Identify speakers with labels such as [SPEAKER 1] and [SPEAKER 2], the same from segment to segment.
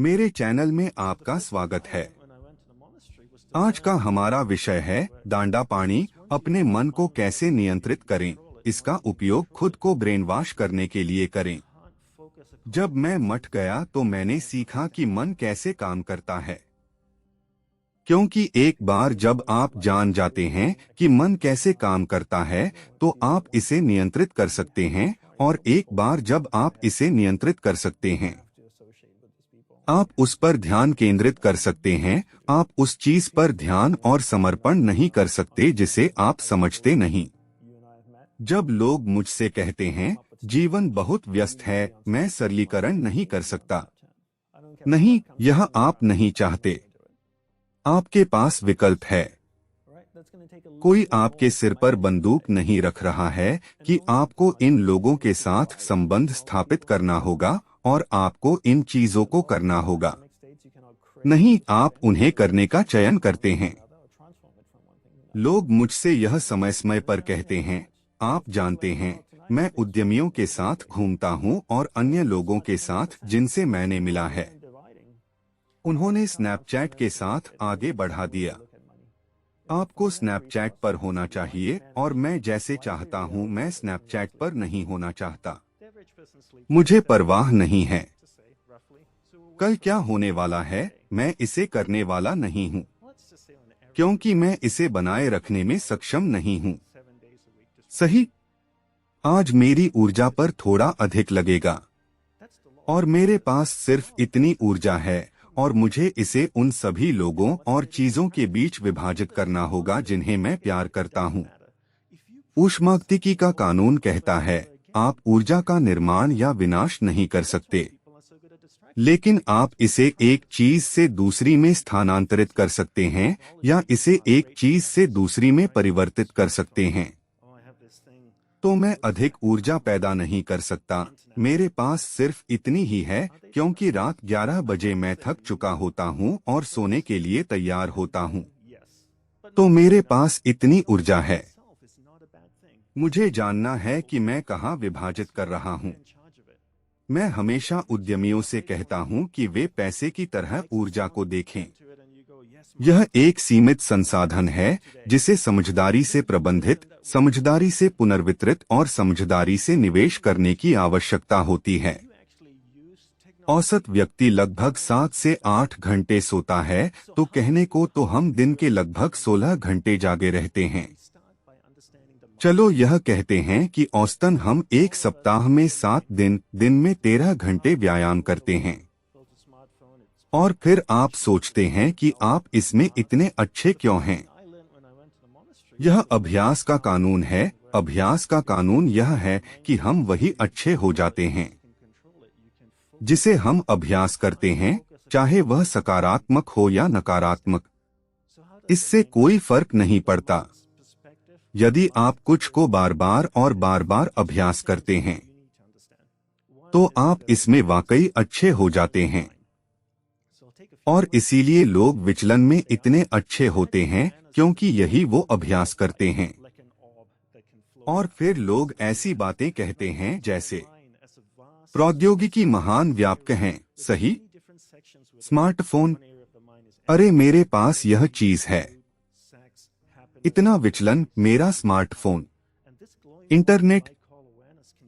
[SPEAKER 1] मेरे चैनल में आपका स्वागत है। आज का हमारा विषय है दांडा पानी, अपने मन को कैसे नियंत्रित करें। इसका उपयोग खुद को ब्रेन वॉश करने के लिए करें। जब मैं मठ गया तो मैंने सीखा कि मन कैसे काम करता है, क्योंकि एक बार जब आप जान जाते हैं कि मन कैसे काम करता है तो आप इसे नियंत्रित कर सकते हैं, और एक बार जब आप इसे नियंत्रित कर सकते हैं आप उस पर ध्यान केंद्रित कर सकते हैं। आप उस चीज पर ध्यान और समर्पण नहीं कर सकते जिसे आप समझते नहीं। जब लोग मुझसे कहते हैं जीवन बहुत व्यस्त है, मैं सरलीकरण नहीं कर सकता, नहीं, यह आप नहीं चाहते। आपके पास विकल्प है। कोई आपके सिर पर बंदूक नहीं रख रहा है कि आपको इन लोगों के साथ संबंध स्थापित करना होगा और आपको इन चीजों को करना होगा। नहीं, आप उन्हें करने का चयन करते हैं। लोग मुझसे यह समय समय पर कहते हैं, आप जानते हैं, मैं उद्यमियों के साथ घूमता हूं और अन्य लोगों के साथ जिनसे मैंने मिला है, उन्होंने स्नैपचैट के साथ आगे बढ़ा दिया। आपको स्नैपचैट पर होना चाहिए और मैं जैसे चाहता हूं मैं स्नैपचैट पर नहीं होना चाहता। मुझे परवाह नहीं है कल क्या होने वाला है, मैं इसे करने वाला नहीं हूं, क्योंकि मैं इसे बनाए रखने में सक्षम नहीं हूं। सही, आज मेरी ऊर्जा पर थोड़ा अधिक लगेगा और मेरे पास सिर्फ इतनी ऊर्जा है और मुझे इसे उन सभी लोगों और चीजों के बीच विभाजित करना होगा जिन्हें मैं प्यार करता हूं। ऊष्मागतिकी का कानून कहता है आप ऊर्जा का निर्माण या विनाश नहीं कर सकते, लेकिन आप इसे एक चीज से दूसरी में स्थानांतरित कर सकते हैं या इसे एक चीज से दूसरी में परिवर्तित कर सकते हैं। तो मैं अधिक ऊर्जा पैदा नहीं कर सकता, मेरे पास सिर्फ इतनी ही है, क्योंकि रात 11 बजे मैं थक चुका होता हूं और सोने के लिए तैयार होता हूं। तो मेरे पास इतनी ऊर्जा है। मुझे जानना है कि मैं कहां विभाजित कर रहा हूं। मैं हमेशा उद्यमियों से कहता हूं कि वे पैसे की तरह ऊर्जा को देखें। यह एक सीमित संसाधन है जिसे समझदारी से प्रबंधित, समझदारी से पुनर्वितरित और समझदारी से निवेश करने की आवश्यकता होती है। औसत व्यक्ति लगभग 7 से 8 घंटे सोता है, तो कहने को तो हम दिन के लगभग 16 घंटे जागे रहते हैं। चलो यह कहते हैं कि औसतन हम एक सप्ताह में 7 दिन में 13 घंटे व्यायाम करते हैं। और फिर आप सोचते हैं कि आप इसमें इतने अच्छे क्यों हैं। यह अभ्यास का कानून है। अभ्यास का कानून यह है कि हम वही अच्छे हो जाते हैं जिसे हम अभ्यास करते हैं, चाहे वह सकारात्मक हो या नकारात्मक, इससे कोई फर्क नहीं पड़ता। यदि आप कुछ को बार बार और बार बार अभ्यास करते हैं तो आप इसमें वाकई अच्छे हो जाते हैं। और इसीलिए लोग विचलन में इतने अच्छे होते हैं, क्योंकि यही वो अभ्यास करते हैं। और फिर लोग ऐसी बातें कहते हैं जैसे प्रौद्योगिकी महान व्यापक हैं, सही? स्मार्टफोन, अरे मेरे पास यह चीज है। इतना विचलन, मेरा स्मार्टफोन, इंटरनेट,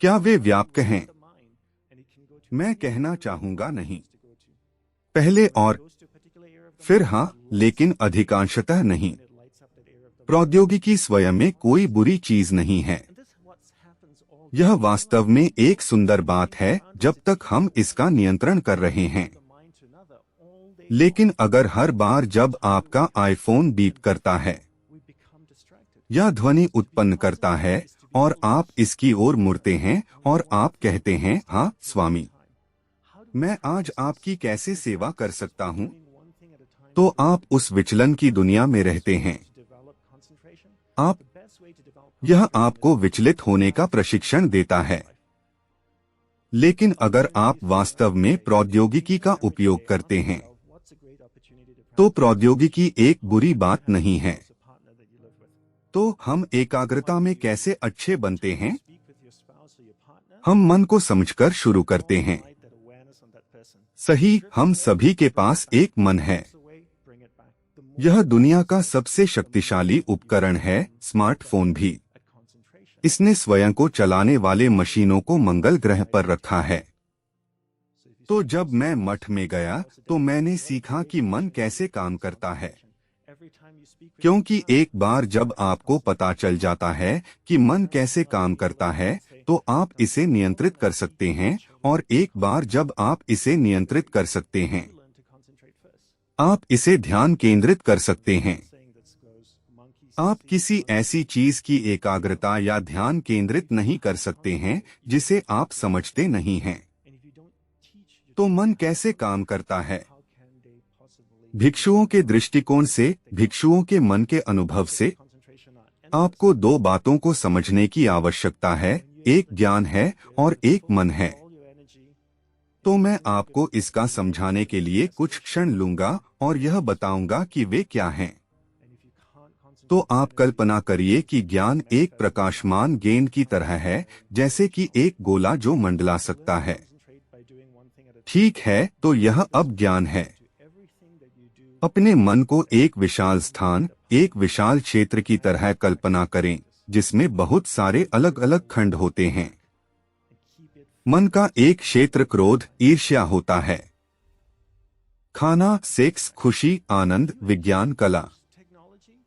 [SPEAKER 1] क्या वे व्यापक हैं? मैं कहना चाहूंगा नहीं। पहले और फिर हाँ, लेकिन अधिकांशतः नहीं। प्रौद्योगिकी स्वयं में कोई बुरी चीज नहीं है। यह वास्तव में एक सुंदर बात है जब तक हम इसका नियंत्रण कर रहे हैं। लेकिन अगर हर बार जब आपका आईफोन बीप करता है या ध्वनि उत्पन्न करता है और आप इसकी ओर मुड़ते हैं और आप कहते हैं, हाँ स्वामी, मैं आज आपकी कैसे सेवा कर सकता हूँ, तो आप उस विचलन की दुनिया में रहते हैं। यह आपको विचलित होने का प्रशिक्षण देता है। लेकिन अगर आप वास्तव में प्रौद्योगिकी का उपयोग करते हैं तो प्रौद्योगिकी एक बुरी बात नहीं है। तो हम एकाग्रता में कैसे अच्छे बनते हैं? हम मन को समझकर शुरू करते हैं। सही, हम सभी के पास एक मन है। यह दुनिया का सबसे शक्तिशाली उपकरण है, स्मार्टफोन भी। इसने स्वयं को चलाने वाले मशीनों को मंगल ग्रह पर रखा है। तो जब मैं मठ में गया तो मैंने सीखा कि मन कैसे काम करता है। क्योंकि एक बार जब आपको पता चल जाता है कि मन कैसे काम करता है तो आप इसे नियंत्रित कर सकते हैं, और एक बार जब आप इसे नियंत्रित कर सकते हैं आप इसे ध्यान केंद्रित कर सकते हैं। आप किसी ऐसी चीज की एकाग्रता या ध्यान केंद्रित नहीं कर सकते हैं जिसे आप समझते नहीं हैं। तो मन कैसे काम करता है? भिक्षुओं के दृष्टिकोण से, भिक्षुओं के मन के अनुभव से, आपको दो बातों को समझने की आवश्यकता है, एक ज्ञान है और एक मन है। तो मैं आपको इसका समझाने के लिए कुछ क्षण लूंगा और यह बताऊंगा कि वे क्या हैं। तो आप कल्पना करिए कि ज्ञान एक प्रकाशमान गेंद की तरह है, जैसे कि एक गोला जो मंडला सकता है। ठीक है, तो यह अब ज्ञान है। अपने मन को एक विशाल स्थान, एक विशाल क्षेत्र की तरह कल्पना करें, जिसमें बहुत सारे अलग अलग खंड होते हैं। मन का एक क्षेत्र क्रोध, ईर्ष्या होता है। खाना, सेक्स, खुशी, आनंद, विज्ञान, कला।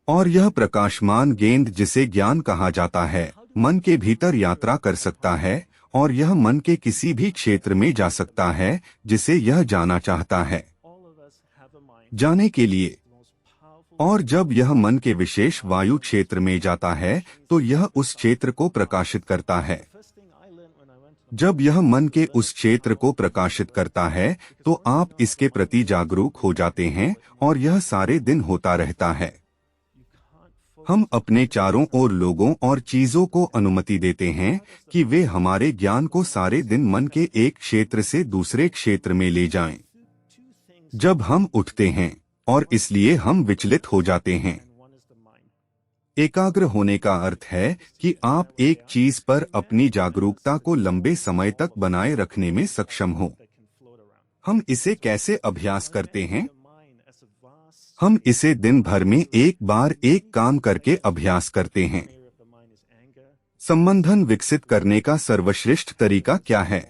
[SPEAKER 1] और यह प्रकाशमान गेंद जिसे ज्ञान कहा जाता है, मन के भीतर यात्रा कर सकता है और यह मन के किसी भी क्षेत्र में जा सकता है जिसे यह जाना चाहता है, जाने के लिए। और जब यह मन के विशेष वायु क्षेत्र में जाता है तो यह उस क्षेत्र को प्रकाशित करता है। जब यह मन के उस क्षेत्र को प्रकाशित करता है तो आप इसके प्रति जागरूक हो जाते हैं और यह सारे दिन होता रहता है। हम अपने चारों ओर लोगों और चीजों को अनुमति देते हैं कि वे हमारे ज्ञान को सारे दिन मन के एक क्षेत्र से दूसरे क्षेत्र में ले जाएं। जब हम उठते हैं और इसलिए हम विचलित हो जाते हैं। एकाग्र होने का अर्थ है कि आप एक चीज पर अपनी जागरूकता को लंबे समय तक बनाए रखने में सक्षम हो। हम इसे कैसे अभ्यास करते हैं? हम इसे दिन भर में एक बार एक काम करके अभ्यास करते हैं। संबंधन विकसित करने का सर्वश्रेष्ठ तरीका क्या है?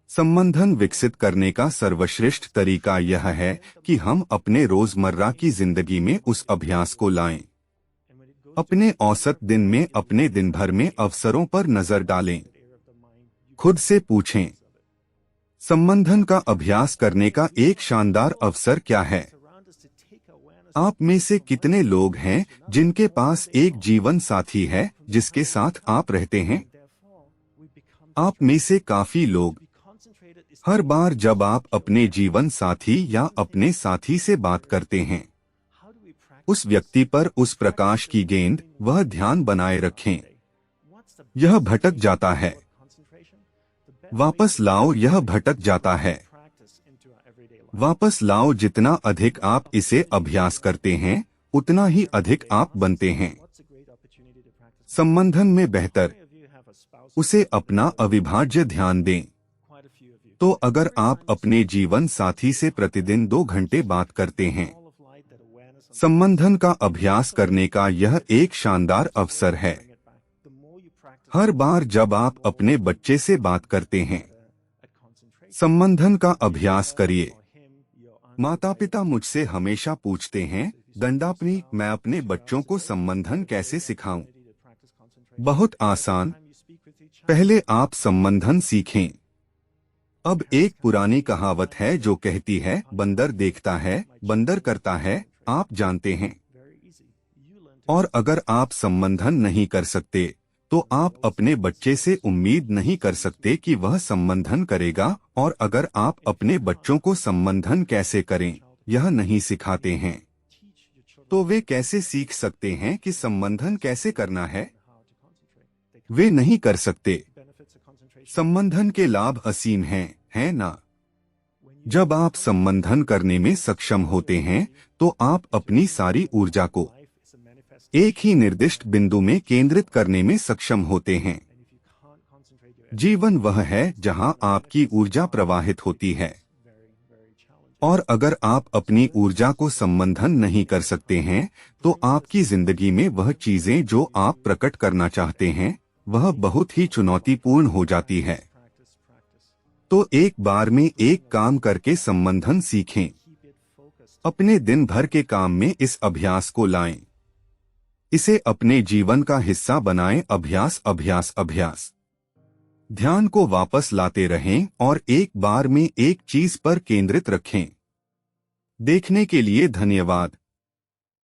[SPEAKER 1] संबंधन विकसित करने का सर्वश्रेष्ठ तरीका यह है कि हम अपने रोजमर्रा की जिंदगी में उस अभ्यास को लाएं। अपने औसत दिन में, अपने दिन भर में अवसरों पर नजर डालें। खुद से पूछें, संबंधन का अभ्यास करने का एक शानदार अवसर क्या है? आप में से कितने लोग हैं जिनके पास एक जीवन साथी है जिसके साथ आप रहते हैं? आप में से काफी लोग हर बार जब आप अपने जीवन साथी या अपने साथी से बात करते हैं, उस व्यक्ति पर उस प्रकाश की गेंद, वह ध्यान बनाए रखें। यह भटक जाता है, वापस लाओ, यह भटक जाता है। वापस लाओ। जितना अधिक आप इसे अभ्यास करते हैं उतना ही अधिक आप बनते हैं। संबंधन में बेहतर, उसे अपना अविभाज्य ध्यान दें। तो अगर आप अपने जीवन साथी से प्रतिदिन 2 घंटे बात करते हैं, संबंधन का अभ्यास करने का यह एक शानदार अवसर है। हर बार जब आप अपने बच्चे से बात करते हैं, संबंधन का अभ्यास करिए। माता पिता मुझसे हमेशा पूछते हैं, दंडापनी, मैं अपने बच्चों को संबंधन कैसे सिखाऊं? बहुत आसान। पहले आप संबंधन सीखें। अब एक पुरानी कहावत है जो कहती है, बंदर देखता है, बंदर करता है, आप जानते हैं। और अगर आप संबंधन नहीं कर सकते तो आप अपने बच्चे से उम्मीद नहीं कर सकते कि वह संबंधन करेगा। और अगर आप अपने बच्चों को संबंधन कैसे करें यह नहीं सिखाते हैं तो वे कैसे सीख सकते हैं कि संबंधन कैसे करना है? वे नहीं कर सकते। संबंधन के लाभ असीम हैं, है ना? जब आप संबंधन करने में सक्षम होते हैं तो आप अपनी सारी ऊर्जा को एक ही निर्दिष्ट बिंदु में केंद्रित करने में सक्षम होते हैं। जीवन वह है जहां आपकी ऊर्जा प्रवाहित होती है। और अगर आप अपनी ऊर्जा को संबंधन नहीं कर सकते हैं तो आपकी जिंदगी में वह चीजें जो आप प्रकट करना चाहते हैं वह बहुत ही चुनौतीपूर्ण हो जाती है। तो एक बार में एक काम करके संबंधन सीखें। अपने दिन भर के काम में इस अभ्यास को लाएं। इसे अपने जीवन का हिस्सा बनाएं। अभ्यास अभ्यास अभ्यास। ध्यान को वापस लाते रहें और एक बार में एक चीज पर केंद्रित रखें। देखने के लिए धन्यवाद।